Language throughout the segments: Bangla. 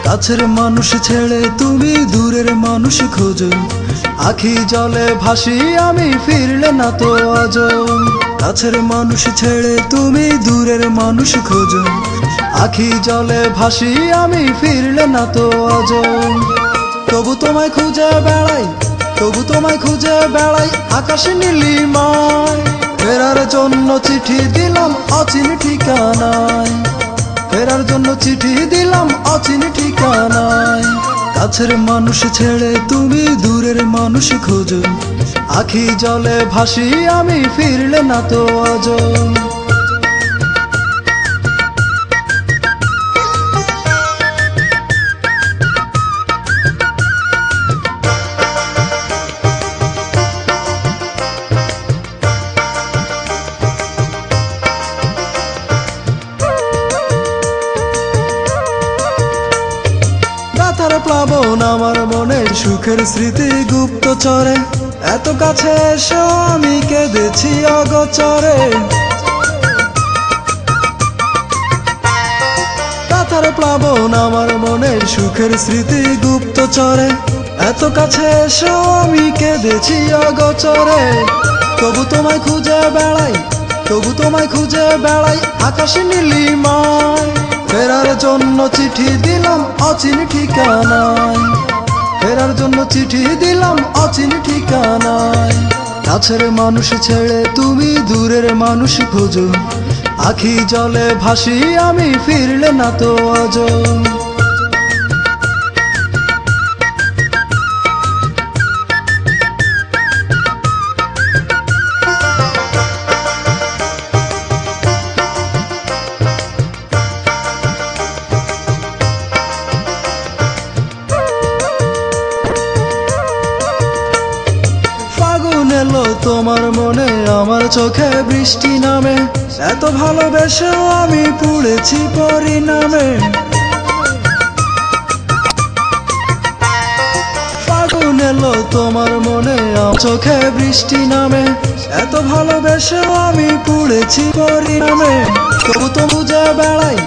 কাছের মানুষ ছেড়ে তুমি দূরের মানুষ খোঁজো, আখি জলে ভাসি আমি ফিরলে না তো আজো। কাছের মানুষ ছেড়ে তুমি দূরের মানুষ খোঁজো, আখি জলে ভাসি আমি ফিরলে না তো আজো। তবু তোমায় খুঁজে বেড়াই, তবু তোমায় খুঁজে বেড়াই আকাশে নীলিমায়। ফেরার জন্য চিঠি দিলাম অচিন ঠিকানায়, ফেরার জন্য চিঠি দিলাম অচিন ঠিকানায়। কাছের মানুষ ছেড়ে তুমি দূরের মানুষ খোঁজো, আখি জলে ভাসি আমি ফিরলে না তো আজো। প্লাবন আমার মনের সুখের স্মৃতি গুপ্তচরে, এত কাছে এসো আমি কেঁদেছি অগোচরে। কাথার প্লাবন আমার মনের সুখের স্মৃতি গুপ্তচরে, এত কাছে এসো আমি কেঁদেছি অগোচরে। তবু তোমায় খুঁজে বেড়াই, তবু তোমায় খুঁজে বেড়াই আকাশে নীলিমায়। ফেরার জন্য চিঠি দিলাম অচিন ঠিকানায়, ফেরার জন্য চিঠি দিলাম অচিন ঠিকানায়। কাছের মানুষ ছেড়ে তুমি দূরের মানুষ খোঁজো, আখি জলে ভাসি আমি ফিরলে না তো আজো। এলো তোমার মনে আমার চোখে বৃষ্টি নামে, এত ভালোবেসেও আমি পুড়েছি পরিণামে। ফাগুন এলো তোমার মনে আমার চোখে বৃষ্টি নামে, এত ভালোবেসেও আমি পুড়েছি পরিণামে। তবু তো খুঁজে বেড়াই,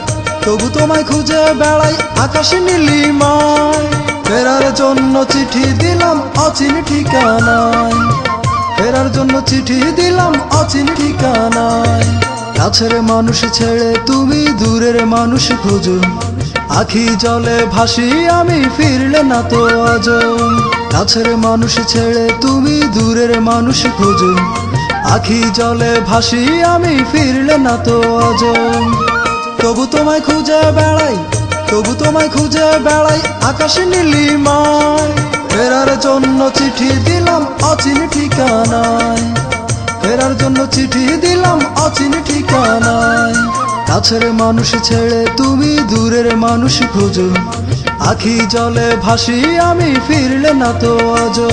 তবু তোমায় খুঁজে বেড়াই আকাশে নীলিমায়। ফেরার জন্য চিঠি দিলাম অচিন ঠিকানায়, ফেরার জন্য চিঠি দিলাম অচিন ঠিকানায়। কাছের মানুষ ছেড়ে তুমি দূরের মানুষ খোঁজো, আখি জলে ভাসি আমি ফিরলে না তো আজো। কাছের মানুষ ছেড়ে তুমি দূরের মানুষ খোঁজো, আখি জলে ভাসি আমি ফিরলে না তো আজো। তবু তোমায় খুঁজে বেড়াই, তবু তোমায় খুঁজে বেড়াই আকাশে নীলিমায়। ফেরার জন্য চিঠি দিলাম অচিন ঠিকানায়, ফেরার জন্য চিঠি দিলাম অচিন ঠিকানায়। কাছের মানুষ ছেড়ে তুমি দূরের মানুষ খোঁজো, আখি জলে ভাসি আমি ফিরলে না তো আজো।